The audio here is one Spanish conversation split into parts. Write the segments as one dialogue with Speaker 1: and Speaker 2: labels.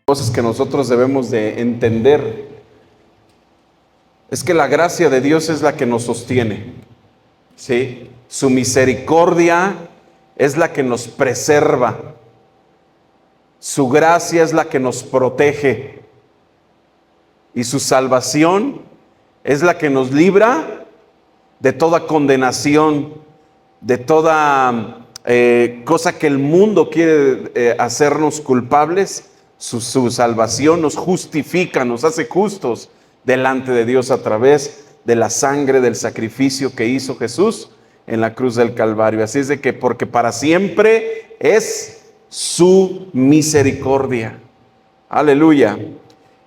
Speaker 1: Cosas que nosotros debemos de entender es que la gracia de Dios es la que nos sostiene, ¿sí? Su misericordia es la que nos preserva, su gracia es la que nos protege y su salvación es la que nos libra de toda condenación, de toda cosa que el mundo quiere hacernos culpables. Su salvación nos justifica, nos hace justos delante de Dios a través de la sangre del sacrificio que hizo Jesús en la cruz del Calvario. Así es de que, porque para siempre es su misericordia. Aleluya.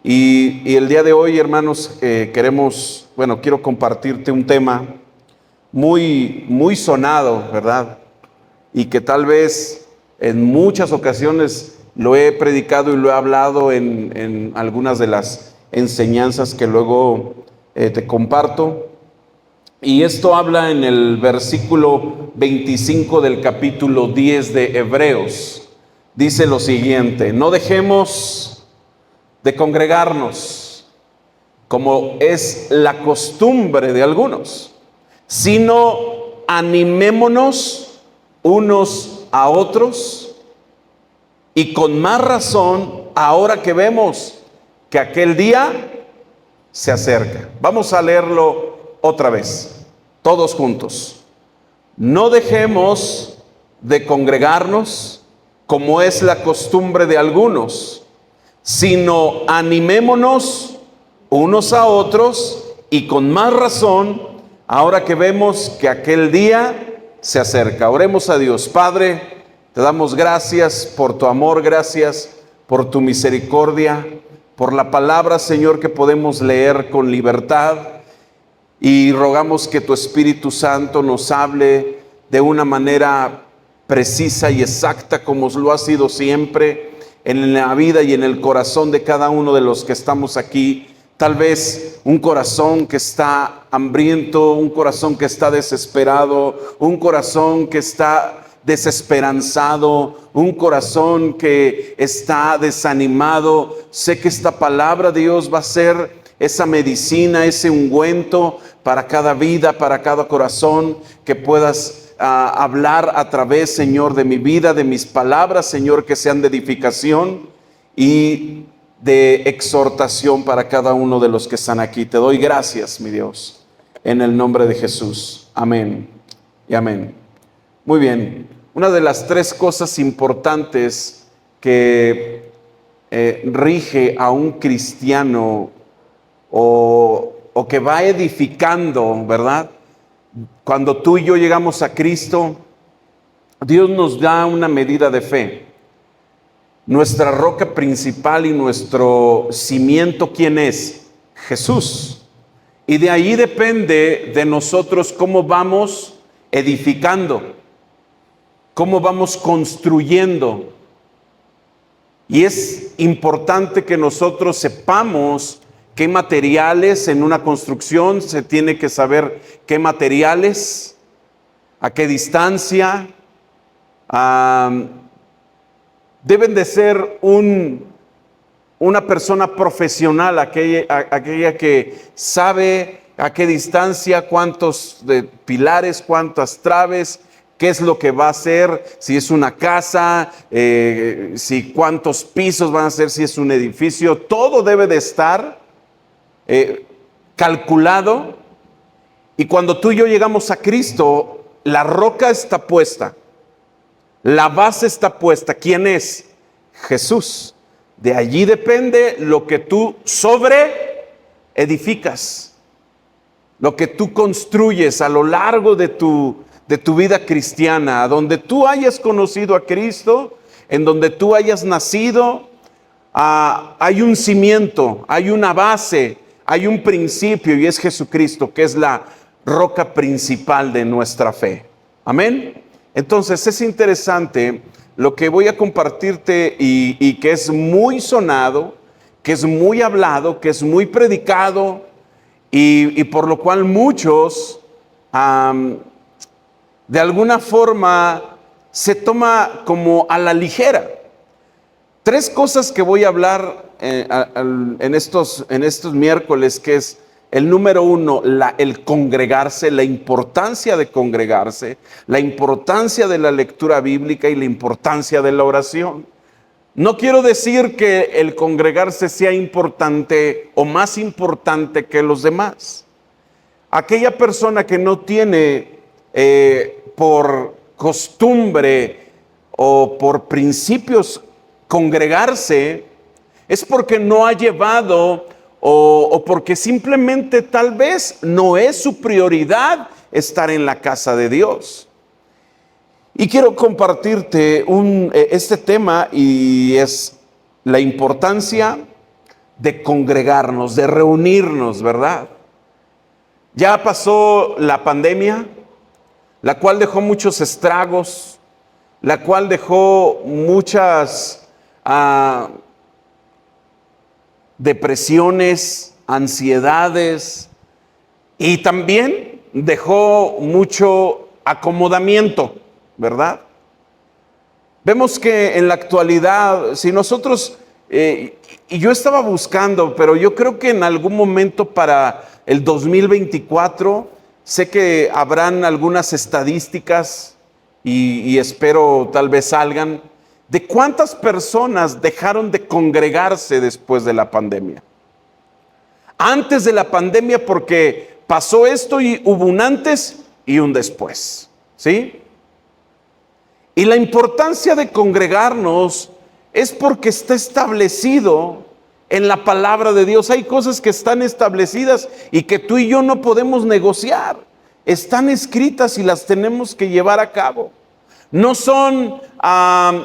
Speaker 1: Y el día de hoy, hermanos, quiero compartirte un tema muy sonado, ¿verdad? Y que tal vez en muchas ocasiones lo he predicado y lo he hablado en algunas de las enseñanzas que luego te comparto. Y esto habla en el versículo 25 del capítulo 10 de Hebreos. Dice lo siguiente: no dejemos de congregarnos, como es la costumbre de algunos, sino animémonos unos a otros, y con más razón ahora que vemos que aquel día se acerca. Vamos a leerlo otra vez, todos juntos. No dejemos de congregarnos, como es la costumbre de algunos, sino animémonos unos a otros, y con más razón ahora que vemos que aquel día se acerca. Oremos a Dios. Padre, te damos gracias por tu amor, gracias por tu misericordia, por la palabra, Señor, que podemos leer con libertad, y rogamos que tu Espíritu Santo nos hable de una manera precisa y exacta, como lo ha sido siempre en la vida y en el corazón de cada uno de los que estamos aquí. Tal vez un corazón que está hambriento, un corazón que está desesperado, un corazón que está desesperanzado, un corazón que está desanimado. Sé que esta palabra, Dios, va a ser esa medicina, ese ungüento para cada vida, para cada corazón, que puedas hablar a través, Señor, de mi vida, de mis palabras, Señor, que sean de edificación y de exhortación para cada uno de los que están aquí. Te doy gracias, mi Dios, en el nombre de Jesús. Amén y amén. Muy bien, una de las tres cosas importantes que rige a un cristiano o que va edificando, ¿verdad? Cuando tú y yo llegamos a Cristo, Dios nos da una medida de fe. Nuestra roca principal y nuestro cimiento, ¿quién es? Jesús. Y de ahí depende de nosotros cómo vamos edificando, cómo vamos construyendo. Y es importante que nosotros sepamos qué materiales en una construcción se tiene que saber, qué materiales, a qué distancia. Deben de ser una persona profesional, aquella que sabe a qué distancia, cuántos pilares, cuántas traves, qué es lo que va a hacer, si es una casa, si cuántos pisos van a ser, si es un edificio. Todo debe de estar calculado. Y cuando tú y yo llegamos a Cristo, la roca está puesta, la base está puesta. ¿Quién es? Jesús. De allí depende lo que tú sobre edificas, lo que tú construyes a lo largo de tu vida cristiana, donde tú hayas conocido a Cristo, en donde tú hayas nacido. Hay un cimiento, hay una base, hay un principio, y es Jesucristo, que es la roca principal de nuestra fe. Amén. Entonces es interesante lo que voy a compartirte, y que es muy sonado, que es muy hablado, que es muy predicado, y por lo cual muchos de alguna forma se toma como a la ligera. Tres cosas que voy a hablar en estos miércoles, que es el número uno, el congregarse, la importancia de congregarse, la importancia de la lectura bíblica y la importancia de la oración. No quiero decir que el congregarse sea importante o más importante que los demás. Aquella persona que no tiene por costumbre o por principios congregarse, es porque no ha llevado o porque simplemente tal vez no es su prioridad estar en la casa de Dios. Y quiero compartirte este tema, y es la importancia de congregarnos, de reunirnos, ¿verdad? Ya pasó la pandemia, la cual dejó muchos estragos, la cual dejó muchas depresiones, ansiedades, y también dejó mucho acomodamiento, ¿verdad? Vemos que en la actualidad, si nosotros, y yo estaba buscando, pero yo creo que en algún momento para el 2024, sé que habrán algunas estadísticas y espero tal vez salgan, de cuántas personas dejaron de congregarse después de la pandemia. Antes de la pandemia, porque pasó esto y hubo un antes y un después, ¿sí? Y la importancia de congregarnos es porque está establecido en la palabra de Dios. Hay cosas que están establecidas y que tú y yo no podemos negociar. Están escritas y las tenemos que llevar a cabo. No son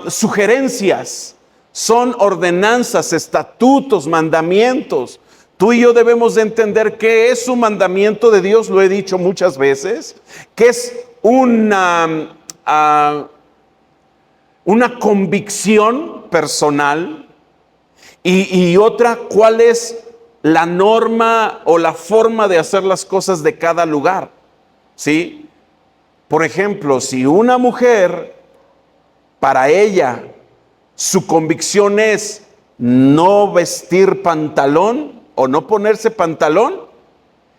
Speaker 1: sugerencias, son ordenanzas, estatutos, mandamientos. Tú y yo debemos de entender qué es un mandamiento de Dios, lo he dicho muchas veces, que es una convicción personal, y otra, cuál es la norma o la forma de hacer las cosas de cada lugar, ¿sí? Por ejemplo, si una mujer, para ella, su convicción es no vestir pantalón o no ponerse pantalón,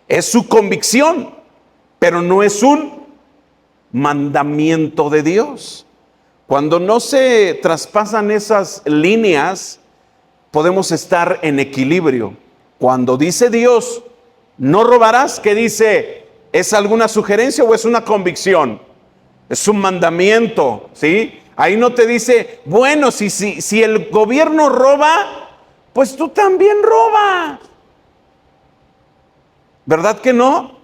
Speaker 1: es su convicción, pero no es un mandamiento de Dios. Cuando no se traspasan esas líneas, podemos estar en equilibrio. Cuando dice Dios, no robarás, ¿qué dice? ¿Es alguna sugerencia o es una convicción? Es un mandamiento, ¿sí? Ahí no te dice, bueno, si el gobierno roba, pues tú también robas. ¿Verdad que no?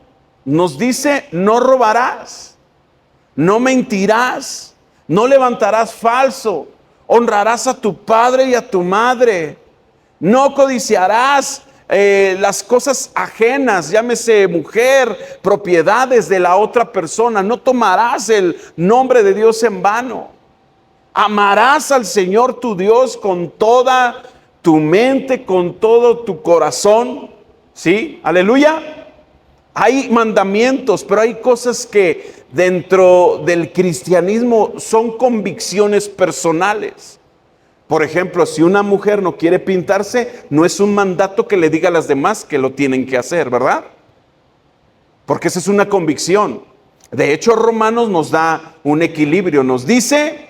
Speaker 1: Nos dice, no robarás, no mentirás, no levantarás falso, honrarás a tu padre y a tu madre, no codiciarás las cosas ajenas, llámese mujer, propiedades de la otra persona, no tomarás el nombre de Dios en vano, amarás al Señor tu Dios con toda tu mente, con todo tu corazón, ¿sí? Aleluya. Hay mandamientos, pero hay cosas que dentro del cristianismo son convicciones personales. Por ejemplo, si una mujer no quiere pintarse, no es un mandato que le diga a las demás que lo tienen que hacer, ¿verdad? Porque esa es una convicción. De hecho, Romanos nos da un equilibrio. Nos dice,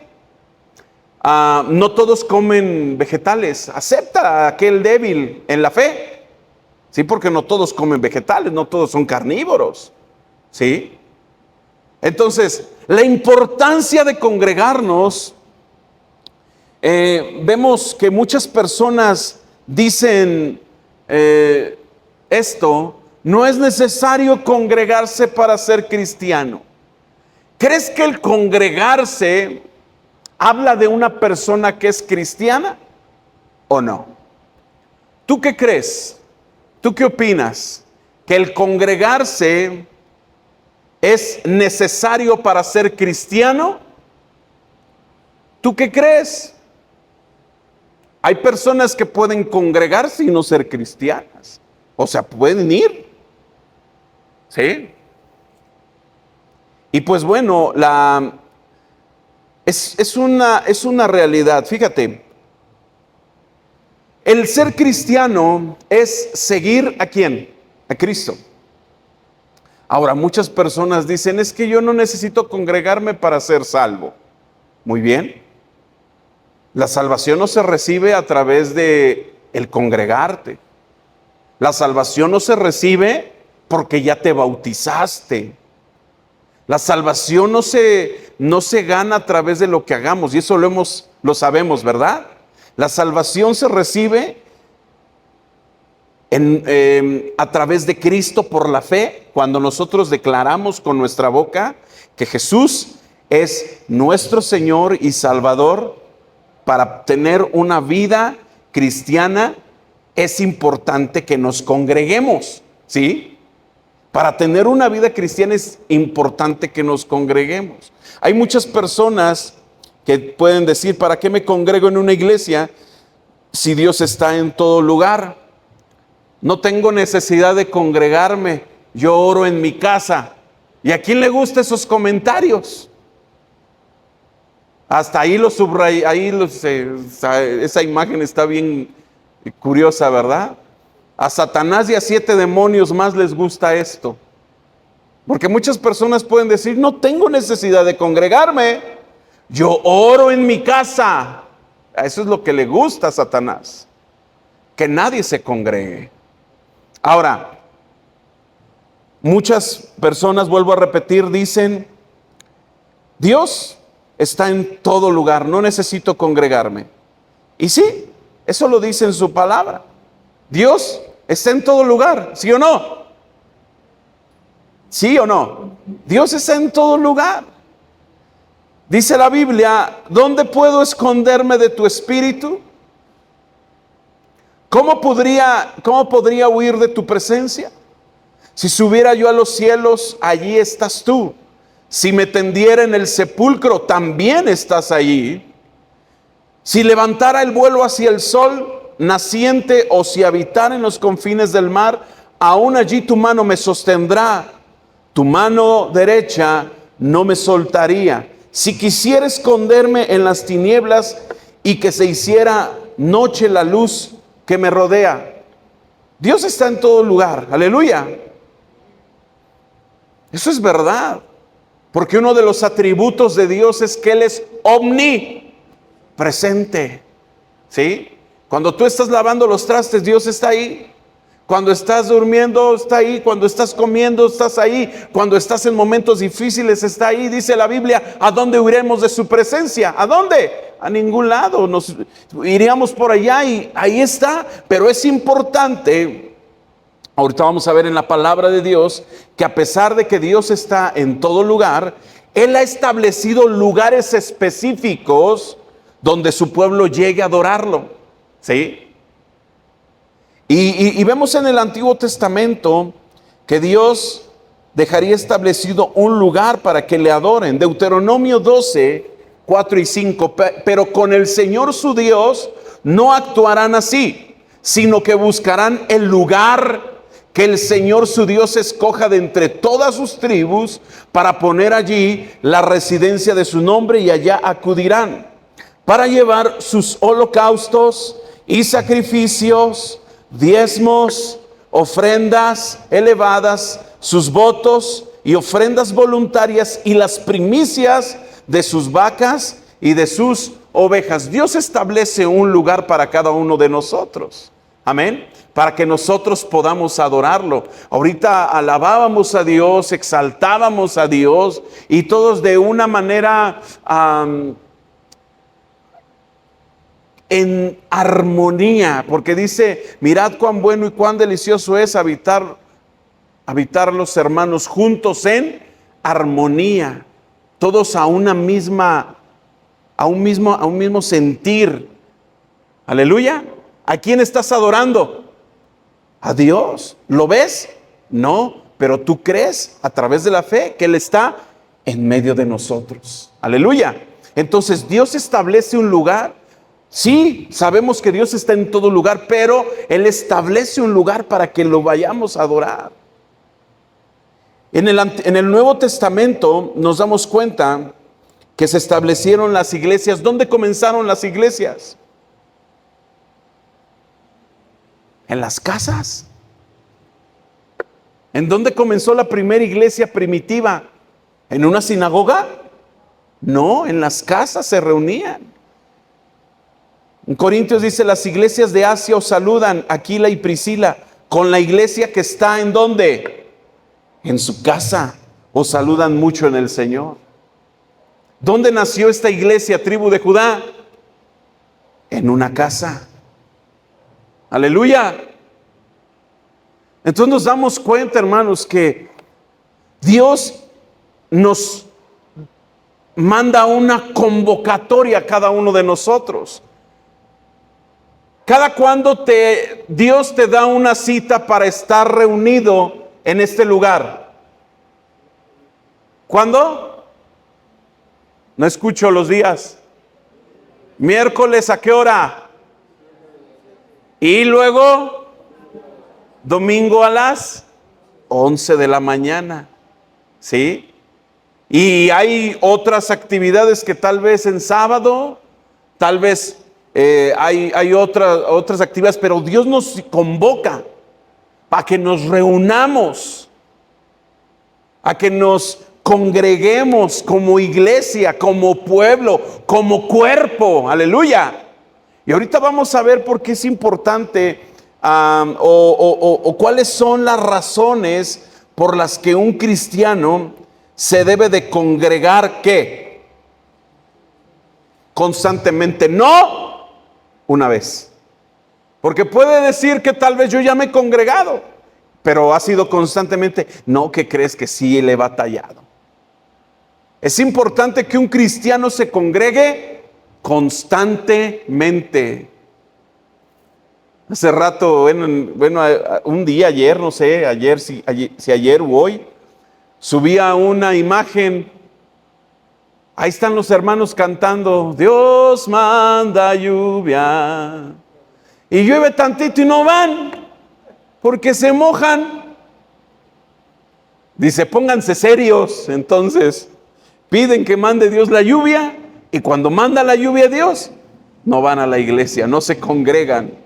Speaker 1: no todos comen vegetales. Acepta a aquel débil en la fe. Sí, porque no todos comen vegetales, no todos son carnívoros. ¿Sí? Entonces, la importancia de congregarnos, vemos que muchas personas dicen esto, no es necesario congregarse para ser cristiano. ¿Crees que el congregarse habla de una persona que es cristiana o no? ¿Tú qué crees? ¿Tú qué opinas? ¿Que el congregarse es necesario para ser cristiano? ¿Tú qué crees? Hay personas que pueden congregarse y no ser cristianas. O sea, pueden ir. ¿Sí? Y pues bueno, es una realidad. Fíjate, El ser cristiano es seguir ¿a quién? A Cristo. Ahora, muchas personas dicen, es que yo no necesito congregarme para ser salvo. Muy bien. La salvación no se recibe a través de el congregarte. La salvación no se recibe porque ya te bautizaste. La salvación no se gana a través de lo que hagamos, y eso lo sabemos, ¿verdad? La salvación se recibe a través de Cristo por la fe, cuando nosotros declaramos con nuestra boca que Jesús es nuestro Señor y Salvador. Para tener una vida cristiana es importante que nos congreguemos, ¿sí? Para tener una vida cristiana es importante que nos congreguemos. Hay muchas personas que pueden decir, ¿para qué me congrego en una iglesia si Dios está en todo lugar? No tengo necesidad de congregarme, yo oro en mi casa. ¿Y a quién le gustan esos comentarios? Hasta ahí lo subrayé, esa imagen está bien curiosa, ¿verdad? A Satanás y a 7 demonios más les gusta esto. Porque muchas personas pueden decir, no tengo necesidad de congregarme, yo oro en mi casa. Eso es lo que le gusta a Satanás, que nadie se congregue. Ahora, muchas personas, vuelvo a repetir, dicen, Dios está en todo lugar, no necesito congregarme. Y sí, eso lo dice en su palabra. Dios está en todo lugar, ¿sí o no? ¿Sí o no? Dios está en todo lugar. Dice la Biblia, ¿dónde puedo esconderme de tu espíritu? ¿Cómo podría huir de tu presencia? Si subiera yo a los cielos, allí estás tú. Si me tendiera en el sepulcro, también estás allí. Si levantara el vuelo hacia el sol naciente, o si habitara en los confines del mar, aún allí tu mano me sostendrá, tu mano derecha no me soltaría. Si quisiera esconderme en las tinieblas y que se hiciera noche la luz que me rodea. Dios está en todo lugar, aleluya. Eso es verdad. Porque uno de los atributos de Dios es que Él es omnipresente, ¿sí? Cuando tú estás lavando los trastes, Dios está ahí. Cuando estás durmiendo, está ahí. Cuando estás comiendo, estás ahí. Cuando estás en momentos difíciles, está ahí. Dice la Biblia, ¿a dónde huiremos de su presencia? ¿A dónde? A ningún lado. Nos iríamos por allá y ahí está. Pero es importante, ahorita vamos a ver en la palabra de Dios, que a pesar de que Dios está en todo lugar, Él ha establecido lugares específicos donde su pueblo llegue a adorarlo, ¿sí? Y vemos en el Antiguo Testamento que Dios dejaría establecido un lugar para que le adoren. Deuteronomio 12, 4 y 5, pero con el Señor su Dios no actuarán así, sino que buscarán el lugar que el Señor su Dios escoja de entre todas sus tribus para poner allí la residencia de su nombre, y allá acudirán para llevar sus holocaustos y sacrificios, diezmos, ofrendas elevadas, sus votos y ofrendas voluntarias y las primicias de sus vacas y de sus ovejas. Dios establece un lugar para cada uno de nosotros. Amén. Para que nosotros podamos adorarlo. Ahorita alabábamos a Dios, exaltábamos a Dios, y todos de una manera en armonía, porque dice, mirad cuán bueno y cuán delicioso es habitar los hermanos juntos en armonía, todos a un mismo sentir. Aleluya. ¿A quién estás adorando? A Dios. ¿Lo ves? No, pero tú crees a través de la fe que Él está en medio de nosotros. Aleluya. Entonces Dios establece un lugar. Sí, sabemos que Dios está en todo lugar, pero Él establece un lugar para que lo vayamos a adorar. En el Nuevo Testamento nos damos cuenta que se establecieron las iglesias. ¿Dónde comenzaron las iglesias? En las casas. ¿En dónde comenzó la primera iglesia primitiva? ¿En una sinagoga? No, en las casas se reunían. En Corintios dice: las iglesias de Asia os saludan, Aquila y Priscila, con la iglesia que está ¿en dónde? En su casa. Os saludan mucho en el Señor. ¿Dónde nació esta iglesia, tribu de Judá? En una casa. Aleluya. Entonces nos damos cuenta, hermanos, que Dios nos manda una convocatoria a cada uno de nosotros. Cada cuando Dios te da una cita para estar reunido en este lugar. ¿Cuándo? No escucho los días. Miércoles, ¿a qué hora? Y luego domingo a las 11 de la mañana. ¿Sí? Y hay otras actividades que tal vez en sábado, tal vez hay otras actividades, pero Dios nos convoca para que nos reunamos, a que nos congreguemos como iglesia, como pueblo, como cuerpo. Aleluya. Y ahorita vamos a ver por qué es importante o cuáles son las razones por las que un cristiano se debe de congregar, ¿qué? Constantemente, no una vez. Porque puede decir que tal vez yo ya me he congregado, pero ha sido constantemente. No, ¿qué crees? Que sí le he batallado. Es importante que un cristiano se congregue constantemente. Hace rato, bueno, un día, ayer, no sé, si ayer o hoy, subía una imagen. Ahí están los hermanos cantando: Dios manda lluvia. Y llueve tantito y no van, porque se mojan. Dice: pónganse serios. Entonces piden que mande Dios la lluvia, y cuando manda la lluvia Dios, no van a la iglesia, no se congregan.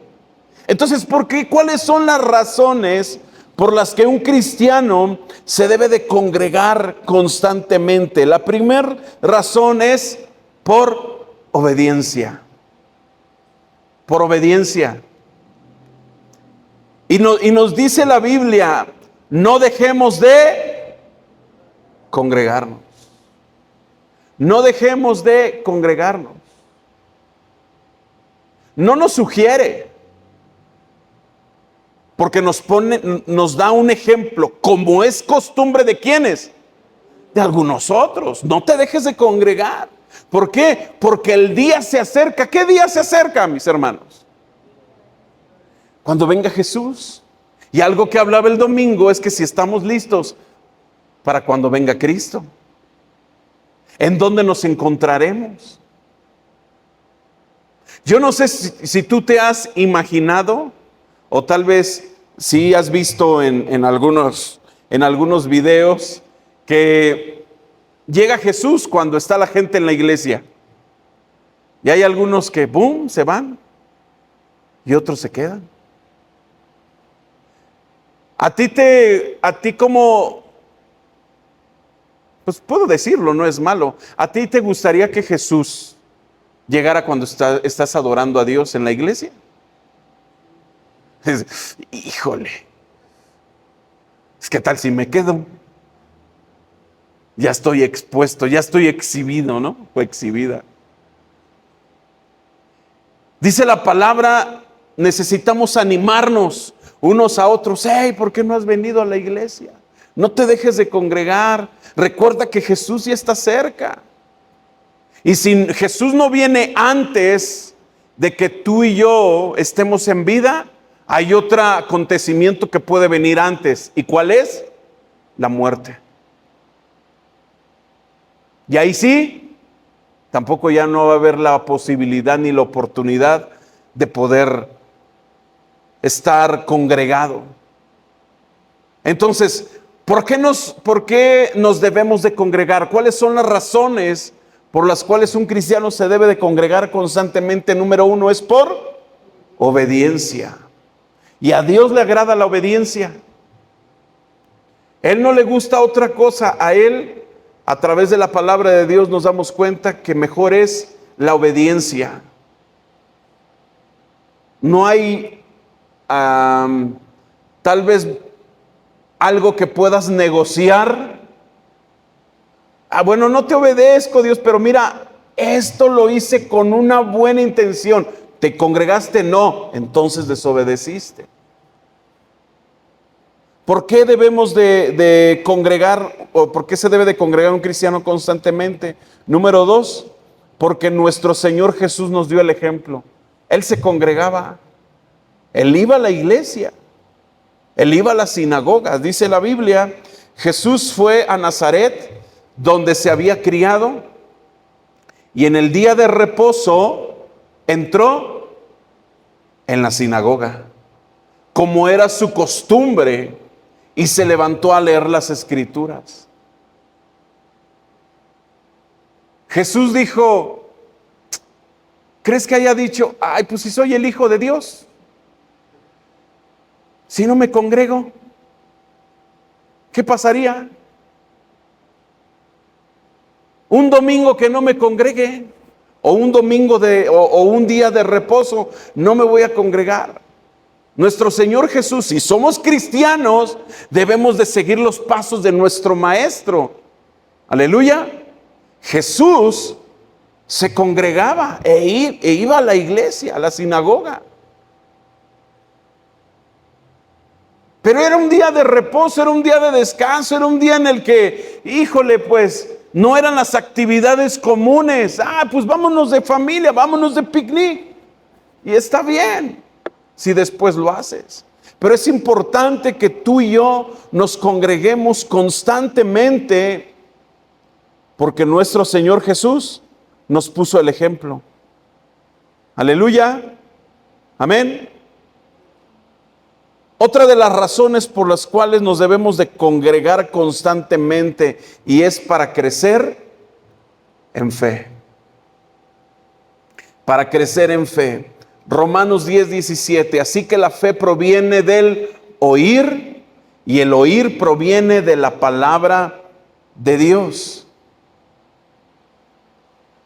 Speaker 1: Entonces, ¿por qué? ¿Cuáles son las razones por las que un cristiano se debe de congregar constantemente? La primera razón es por obediencia. Por obediencia. Y nos dice la Biblia: no dejemos de congregarnos. No dejemos de congregarnos. No nos sugiere, porque nos da un ejemplo, como es costumbre de ¿quiénes? De algunos otros. No te dejes de congregar. ¿Por qué? Porque el día se acerca. ¿Qué día se acerca, mis hermanos? Cuando venga Jesús. Y algo que hablaba el domingo es que si estamos listos para cuando venga Cristo, ¿en dónde nos encontraremos? Yo no sé si tú te has imaginado, o tal vez sí has visto en algunos videos, que llega Jesús cuando está la gente en la iglesia. Y hay algunos que, ¡boom!, se van. Y otros se quedan. A ti como, pues puedo decirlo, no es malo. ¿A ti te gustaría que Jesús llegara cuando estás adorando a Dios en la iglesia? Híjole, es que tal si me quedo, ya estoy expuesto, ya estoy exhibido, ¿no? O exhibida. Dice la palabra, necesitamos animarnos unos a otros. Hey, ¿por qué no has venido a la iglesia? No te dejes de congregar. Recuerda que Jesús ya está cerca. Y si Jesús no viene antes de que tú y yo estemos en vida, hay otro acontecimiento que puede venir antes. ¿Y cuál es? La muerte. Y ahí sí, tampoco ya no va a haber la posibilidad ni la oportunidad de poder estar congregado. Entonces, ¿por qué nos debemos de congregar? ¿Cuáles son las razones por las cuales un cristiano se debe de congregar constantemente? Número uno es por obediencia. Y a Dios le agrada la obediencia. Él no le gusta otra cosa. A Él, a través de la palabra de Dios, nos damos cuenta que mejor es la obediencia. No hay tal vez algo que puedas negociar. Bueno, no te obedezco, Dios, pero mira, esto lo hice con una buena intención. ¿Te congregaste? No, entonces desobedeciste. ¿Por qué debemos de congregar, o por qué se debe de congregar un cristiano constantemente? Número 2, porque nuestro Señor Jesús nos dio el ejemplo. Él se congregaba, Él iba a la iglesia, Él iba a las sinagogas. Dice la Biblia, Jesús fue a Nazaret, donde se había criado, y en el día de reposo entró en la sinagoga, como era su costumbre, y se levantó a leer las escrituras. Jesús dijo, ¿crees que haya dicho, ay, pues si soy el Hijo de Dios, si no me congrego, qué pasaría? Un domingo que no me congregue, o un domingo o un día de reposo, no me voy a congregar. Nuestro Señor Jesús, si somos cristianos, debemos de seguir los pasos de nuestro Maestro. Aleluya. Jesús se congregaba e iba a la iglesia, a la sinagoga. Pero era un día de reposo, era un día de descanso, era un día en el que, híjole, pues, no eran las actividades comunes. Pues vámonos de familia, vámonos de picnic. Y está bien si después lo haces. Pero es importante que tú y yo nos congreguemos constantemente, porque nuestro Señor Jesús nos puso el ejemplo. Aleluya. Amén. Otra de las razones por las cuales nos debemos de congregar constantemente, y es para crecer en fe. Para crecer en fe. Romanos 10:17, así que la fe proviene del oír, y el oír proviene de la palabra de Dios.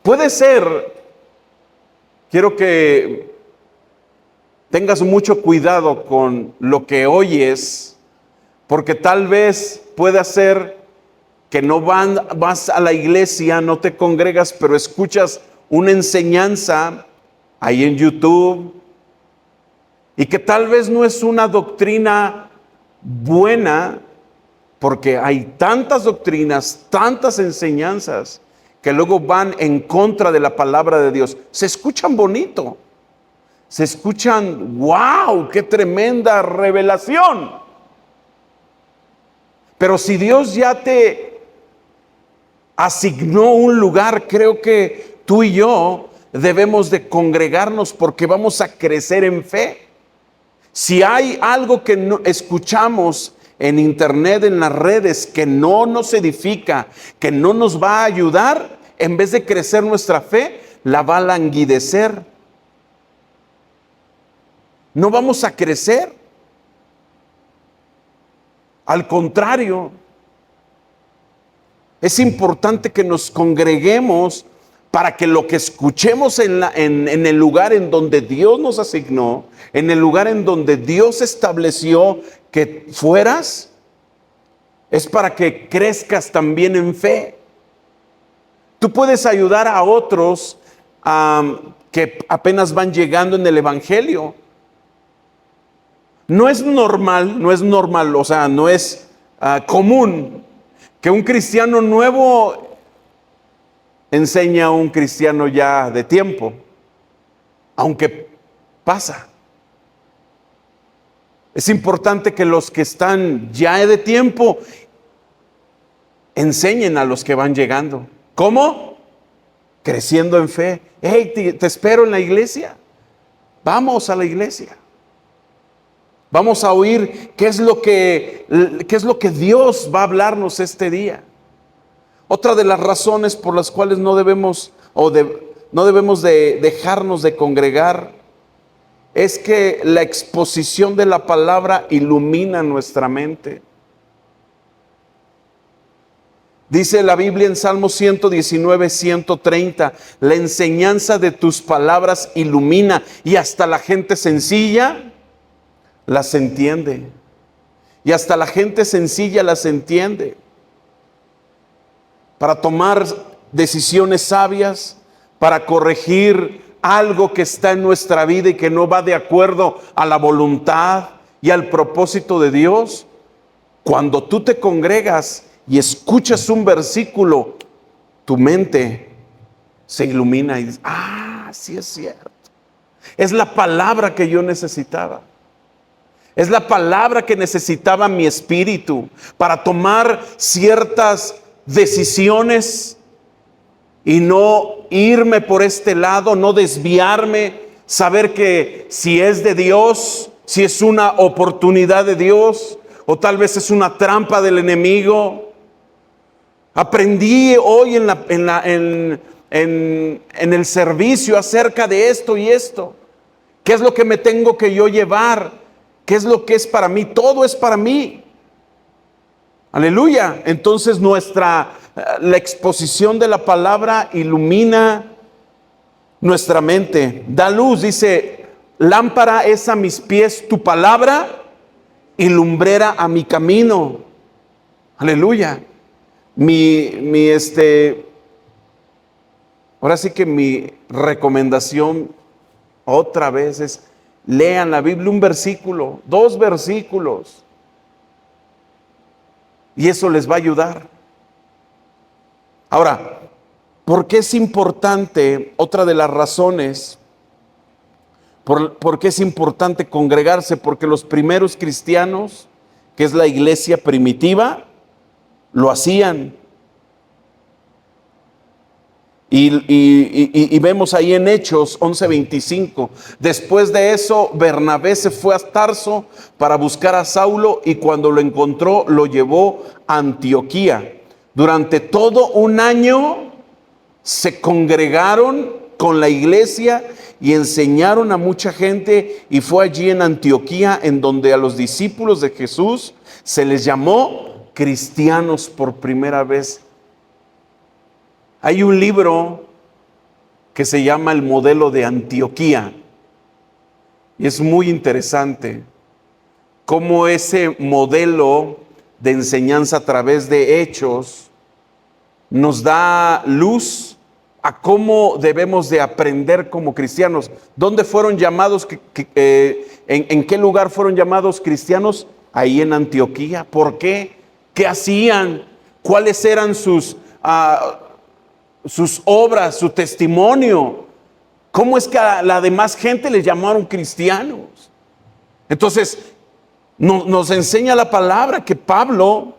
Speaker 1: Puede ser, quiero que tengas mucho cuidado con lo que oyes, porque tal vez pueda ser que no vas a la iglesia, no te congregas, pero escuchas una enseñanza ahí en YouTube, y que tal vez no es una doctrina buena, porque hay tantas doctrinas, tantas enseñanzas, que luego van en contra de la palabra de Dios. Se escuchan bonito, se escuchan, wow, qué tremenda revelación. Pero si Dios ya te asignó un lugar, creo que tú y yo debemos de congregarnos, porque vamos a crecer en fe. Si hay algo que no escuchamos en internet, en las redes, que no nos edifica, que no nos va a ayudar, en vez de crecer nuestra fe, la va a languidecer. No vamos a crecer. Al contrario, es importante que nos congreguemos para que lo que escuchemos en el lugar en donde Dios nos asignó, en el lugar en donde Dios estableció que fueras, es para que crezcas también en fe. Tú puedes ayudar a otros que apenas van llegando en el evangelio. No es normal, o sea, no es común que un cristiano nuevo enseña a un cristiano ya de tiempo, aunque pasa. Es importante que los que están ya de tiempo enseñen a los que van llegando. ¿Cómo? Creciendo en fe. Hey, te espero en la iglesia. Vamos a la iglesia. Vamos a oír qué es lo que Dios va a hablarnos este día. Otra de las razones por las cuales no debemos de dejarnos de congregar es que la exposición de la palabra ilumina nuestra mente. Dice la Biblia en Salmo 119, 130, la enseñanza de tus palabras ilumina y hasta la gente sencilla las entiende. Y hasta la gente sencilla las entiende. Para tomar decisiones sabias, para corregir algo que está en nuestra vida y que no va de acuerdo a la voluntad y al propósito de Dios. Cuando tú te congregas y escuchas un versículo, tu mente se ilumina y dices, sí es cierto. Es la palabra que yo necesitaba. Es la palabra que necesitaba mi espíritu para tomar ciertas decisiones y no irme por este lado, no desviarme, saber que si es de Dios, si es una oportunidad de Dios o tal vez es una trampa del enemigo. Aprendí hoy en el servicio acerca de esto y esto. ¿Qué es lo que me tengo que yo llevar? ¿Qué es lo que es para mí? Todo es para mí. Aleluya. Entonces la exposición de la palabra ilumina nuestra mente. Da luz, dice, lámpara es a mis pies tu palabra y lumbrera a mi camino. Aleluya. Ahora sí que mi recomendación otra vez es: lean la Biblia, un versículo, 2 versículos, y eso les va a ayudar. Ahora, ¿por qué es importante? Otra de las razones por qué es importante congregarse, porque los primeros cristianos, que es la iglesia primitiva, lo hacían. Y vemos ahí en Hechos 11:25. Después de eso, Bernabé se fue a Tarso para buscar a Saulo, y cuando lo encontró, lo llevó a Antioquía. Durante todo un año se congregaron con la iglesia y enseñaron a mucha gente, y fue allí en Antioquía en donde a los discípulos de Jesús se les llamó cristianos por primera vez. Hay un libro que se llama El Modelo de Antioquía, y es muy interesante cómo ese modelo de enseñanza a través de hechos nos da luz a cómo debemos de aprender como cristianos. ¿Dónde fueron llamados? ¿En qué lugar fueron llamados cristianos? Ahí en Antioquía. ¿Por qué? ¿Qué hacían? ¿Cuáles eran sus obras, su testimonio? ¿Cómo es que a la demás gente les llamaron cristianos? Entonces, nos enseña la palabra que Pablo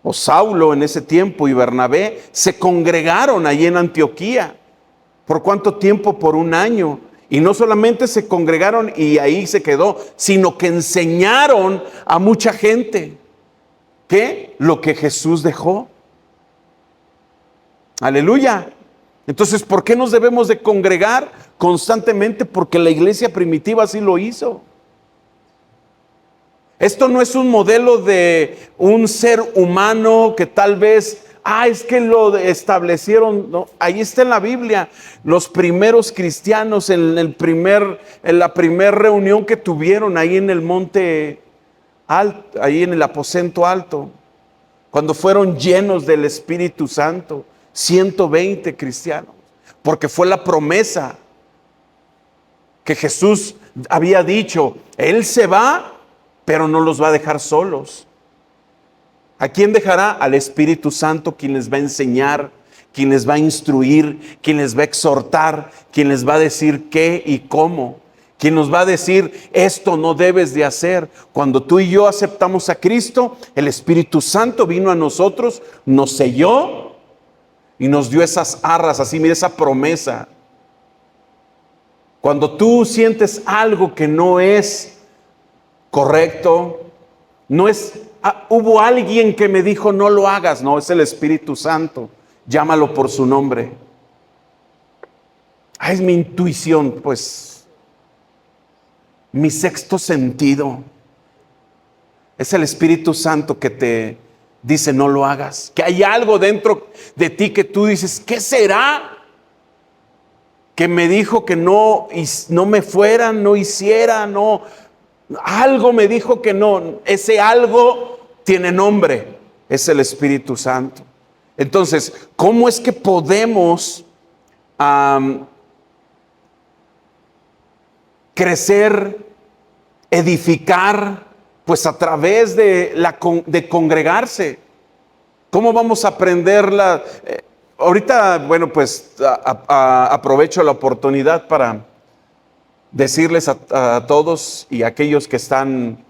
Speaker 1: o Saulo en ese tiempo y Bernabé se congregaron allí en Antioquía. ¿Por cuánto tiempo? Por un año. Y no solamente se congregaron y ahí se quedó, sino que enseñaron a mucha gente. ¿Qué? Lo que Jesús dejó. Aleluya. Entonces, ¿por qué nos debemos de congregar constantemente? Porque la iglesia primitiva así lo hizo. Esto no es un modelo de un ser humano que tal vez, es que lo establecieron. No, ahí está en la Biblia. Los primeros cristianos en la primera reunión que tuvieron ahí en el monte alto, ahí en el aposento alto, cuando fueron llenos del Espíritu Santo, 120 cristianos, porque fue la promesa que Jesús había dicho: Él se va, pero no los va a dejar solos. ¿A quién dejará? Al Espíritu Santo, quien les va a enseñar, quien les va a instruir, quien les va a exhortar, quien les va a decir qué y cómo, quien nos va a decir: esto no debes de hacer. Cuando tú y yo aceptamos a Cristo, el Espíritu Santo vino a nosotros, nos selló y nos dio esas arras, así, mira, esa promesa. Cuando tú sientes algo que no es correcto, no es, hubo alguien que me dijo no lo hagas, no, es el Espíritu Santo, llámalo por su nombre. Es mi intuición, pues mi sexto sentido. Es el Espíritu Santo que te dice no lo hagas. Que hay algo dentro de ti que tú dices, ¿qué será? Que me dijo que no me fuera, no hiciera, no. Algo me dijo que no. Ese algo tiene nombre. Es el Espíritu Santo. Entonces, ¿cómo es que podemos crecer, edificar? Pues a través de congregarse. ¿Cómo vamos a aprenderla? Ahorita, bueno, pues aprovecho la oportunidad para decirles a todos y a aquellos que están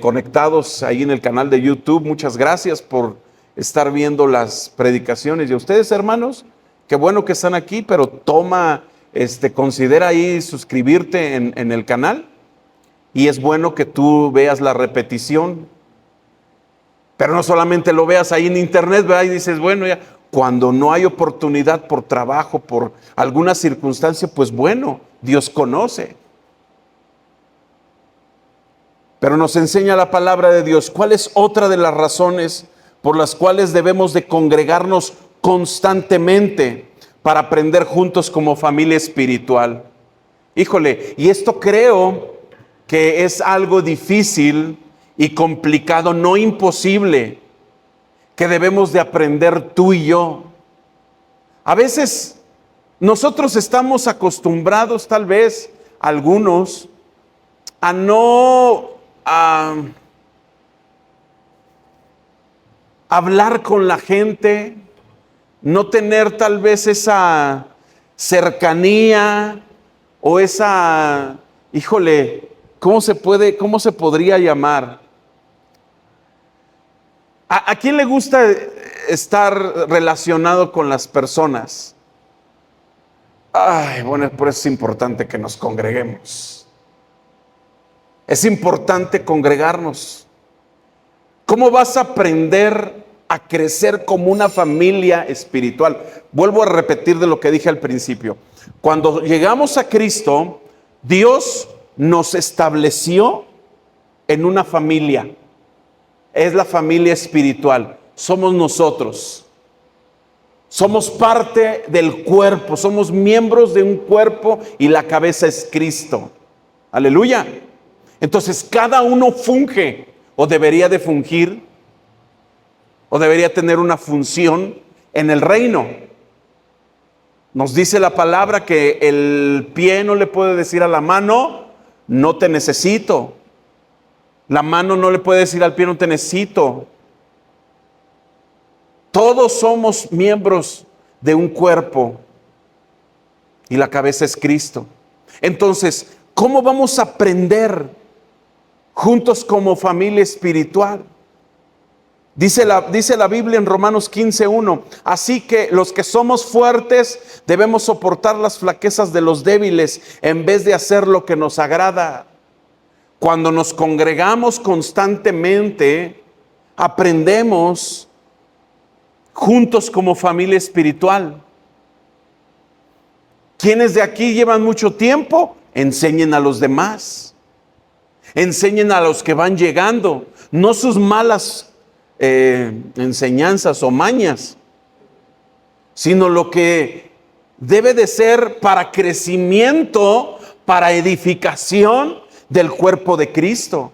Speaker 1: conectados ahí en el canal de YouTube, muchas gracias por estar viendo las predicaciones. Y a ustedes, hermanos, qué bueno que están aquí, pero considera ahí suscribirte en el canal. Y es bueno que tú veas la repetición, pero no solamente lo veas ahí en internet, ¿verdad? Y dices, bueno, ya, cuando no hay oportunidad por trabajo, por alguna circunstancia, pues bueno, Dios conoce. Pero nos enseña la palabra de Dios. ¿Cuál es otra de las razones por las cuales debemos de congregarnos constantemente para aprender juntos como familia espiritual? Híjole, y esto creo que es algo difícil y complicado, no imposible, que debemos de aprender tú y yo. A veces nosotros estamos acostumbrados, tal vez algunos, a no hablar con la gente, no tener tal vez esa cercanía o esa, híjole, ¿cómo se podría llamar? ¿A quién le gusta estar relacionado con las personas? Ay, bueno, por eso es importante que nos congreguemos. Es importante congregarnos. ¿Cómo vas a aprender a crecer como una familia espiritual? Vuelvo a repetir de lo que dije al principio. Cuando llegamos a Cristo, Dios nos estableció en una familia. Es la familia espiritual. Somos nosotros. Somos parte del cuerpo. Somos miembros de un cuerpo y la cabeza es Cristo. Aleluya. Entonces cada uno funge o debería de fungir o debería tener una función en el reino. Nos dice la palabra que el pie no le puede decir a la mano, no te necesito. La mano no le puede decir al pie, no te necesito. Todos somos miembros de un cuerpo y la cabeza es Cristo. Entonces, ¿cómo vamos a aprender juntos como familia espiritual? Dice la Biblia en Romanos 15:1, así que los que somos fuertes debemos soportar las flaquezas de los débiles en vez de hacer lo que nos agrada. Cuando nos congregamos constantemente, aprendemos juntos como familia espiritual. ¿Quiénes de aquí llevan mucho tiempo? Enseñen a los demás. Enseñen a los que van llegando, no sus malas enseñanzas o mañas, sino lo que debe de ser para crecimiento, para edificación del cuerpo de Cristo.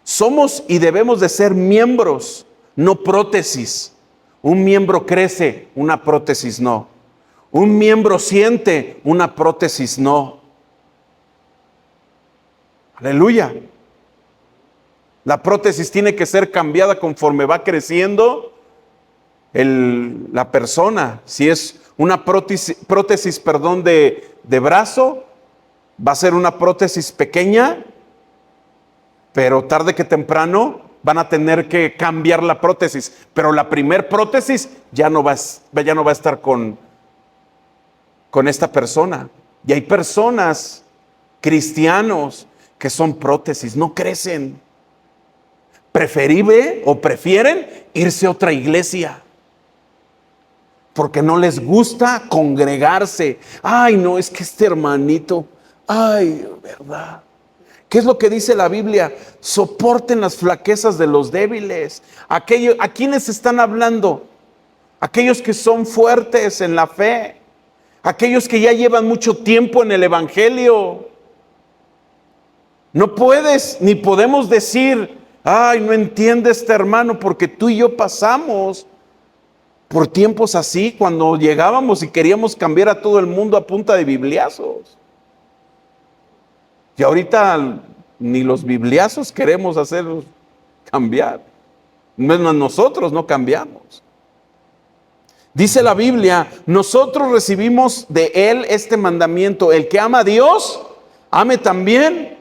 Speaker 1: Somos y debemos de ser miembros, no prótesis. Un miembro crece, una prótesis no. Un miembro siente, una prótesis no. Aleluya. La prótesis tiene que ser cambiada conforme va creciendo la persona. Si es una prótesis de brazo, va a ser una prótesis pequeña, pero tarde que temprano van a tener que cambiar la prótesis. Pero la primer prótesis ya no va a estar con esta persona. Y hay personas, cristianos, que son prótesis, no crecen. Prefieren irse a otra iglesia porque no les gusta congregarse. Ay, no, es que este hermanito, ay, verdad, ¿Qué es lo que dice la Biblia? Soporten las flaquezas de los débiles. ¿A quiénes están hablando? Aquellos que son fuertes en la fe. Aquellos que ya llevan mucho tiempo en el Evangelio. No puedes ni podemos decir, ay, no entiende este hermano, porque tú y yo pasamos por tiempos así, cuando llegábamos y queríamos cambiar a todo el mundo a punta de bibliazos. Y ahorita ni los bibliazos queremos hacer cambiar. Menos nosotros no cambiamos. Dice la Biblia, nosotros recibimos de Él este mandamiento: el que ama a Dios, ame también.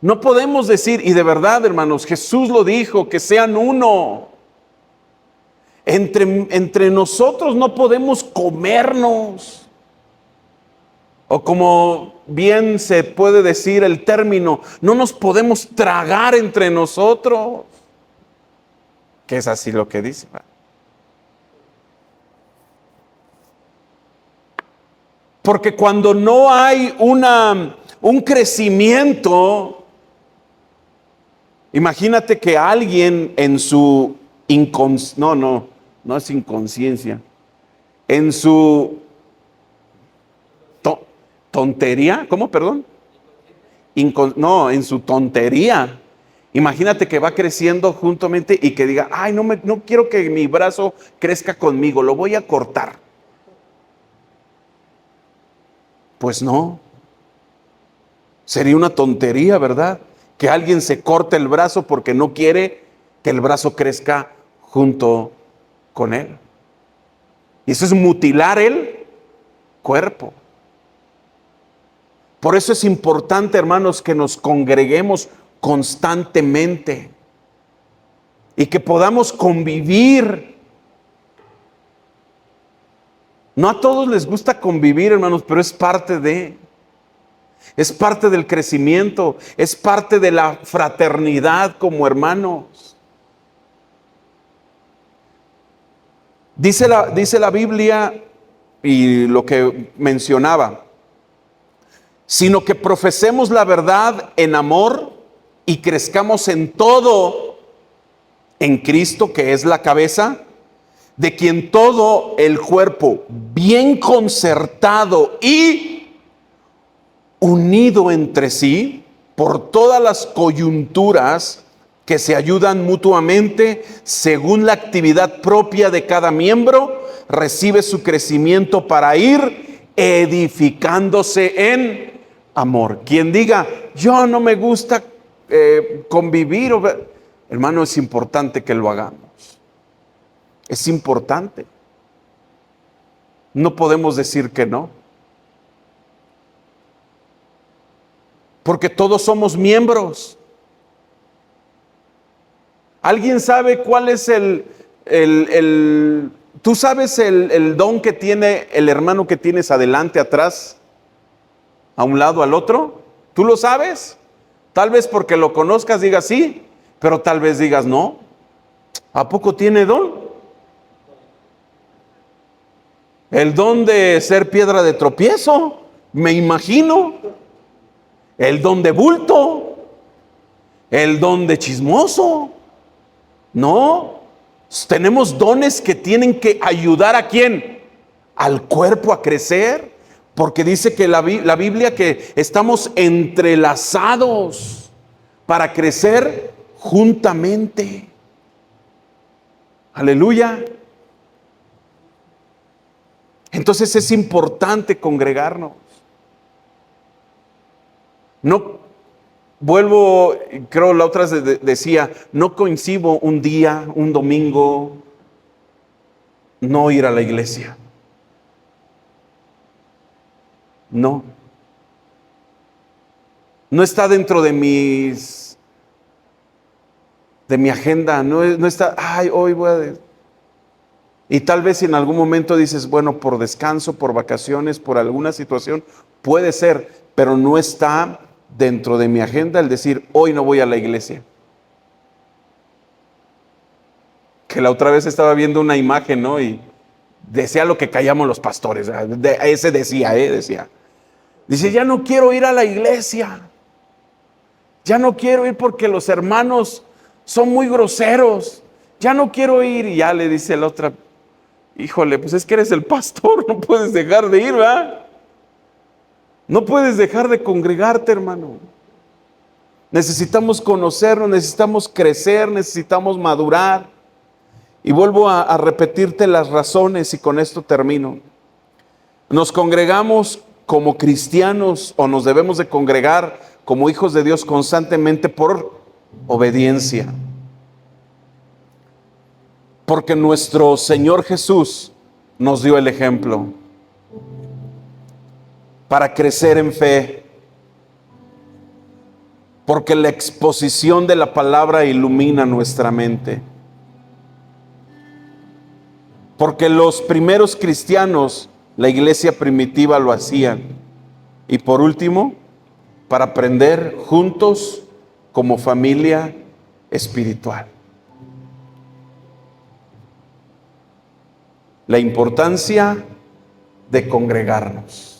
Speaker 1: No podemos decir, y de verdad, hermanos, Jesús lo dijo, que sean uno. Entre nosotros no podemos comernos. O como bien se puede decir el término, no nos podemos tragar entre nosotros. Que es así lo que dice. Porque cuando no hay un crecimiento, imagínate que alguien en su no es inconsciencia, en su tontería, ¿cómo? Perdón. En su tontería. Imagínate que va creciendo juntamente y que diga, ay, no quiero que mi brazo crezca conmigo, lo voy a cortar. Pues no. Sería una tontería, ¿verdad? Que alguien se corte el brazo porque no quiere que el brazo crezca junto con él. Y eso es mutilar el cuerpo. Por eso es importante, hermanos, que nos congreguemos constantemente y que podamos convivir. No a todos les gusta convivir, hermanos, pero es parte del crecimiento, es parte de la fraternidad como hermanos. Dice la Biblia, y lo que mencionaba, sino que profesemos la verdad en amor y crezcamos en todo en Cristo, que es la cabeza, de quien todo el cuerpo, bien concertado y unido entre sí por todas las coyunturas que se ayudan mutuamente según la actividad propia de cada miembro, recibe su crecimiento para ir edificándose en amor. Quien diga, yo no me gusta convivir, hermano, es importante que lo hagamos. Es importante. No podemos decir que no. Porque todos somos miembros. ¿Alguien sabe cuál es tú sabes el don que tiene el hermano que tienes adelante, atrás, a un lado, al otro? ¿Tú lo sabes? Tal vez porque lo conozcas digas sí, pero tal vez digas no. ¿A poco tiene don? El don de ser piedra de tropiezo, me imagino. El don de bulto. El don de chismoso. No, tenemos dones que tienen que ayudar ¿a quién? Al cuerpo a crecer, porque dice que la Biblia que estamos entrelazados para crecer juntamente. Aleluya. Entonces es importante congregarnos. No, vuelvo, creo la otra decía, no coincido un día, un domingo, no ir a la iglesia. No. No está dentro de mi agenda, no está, ay, hoy voy a... Y tal vez en algún momento dices, bueno, por descanso, por vacaciones, por alguna situación, puede ser, pero no está dentro de mi agenda el decir, hoy no voy a la iglesia. Que la otra vez estaba viendo una imagen, ¿no? Y decía lo que callamos los pastores. Ese decía. Dice, ya no quiero ir a la iglesia. Ya no quiero ir porque los hermanos son muy groseros. Ya no quiero ir. Y ya le dice la otra, híjole, pues es que eres el pastor, no puedes dejar de ir, ¿verdad? No puedes dejar de congregarte, hermano. Necesitamos conocernos, necesitamos crecer, necesitamos madurar. Y vuelvo a repetirte las razones y con esto termino. Nos congregamos como cristianos o nos debemos de congregar como hijos de Dios constantemente por obediencia. Porque nuestro Señor Jesús nos dio el ejemplo para crecer en fe. Porque la exposición de la palabra ilumina nuestra mente. Porque los primeros cristianos, la iglesia primitiva lo hacían. Y por último, para aprender juntos como familia espiritual. La importancia de congregarnos.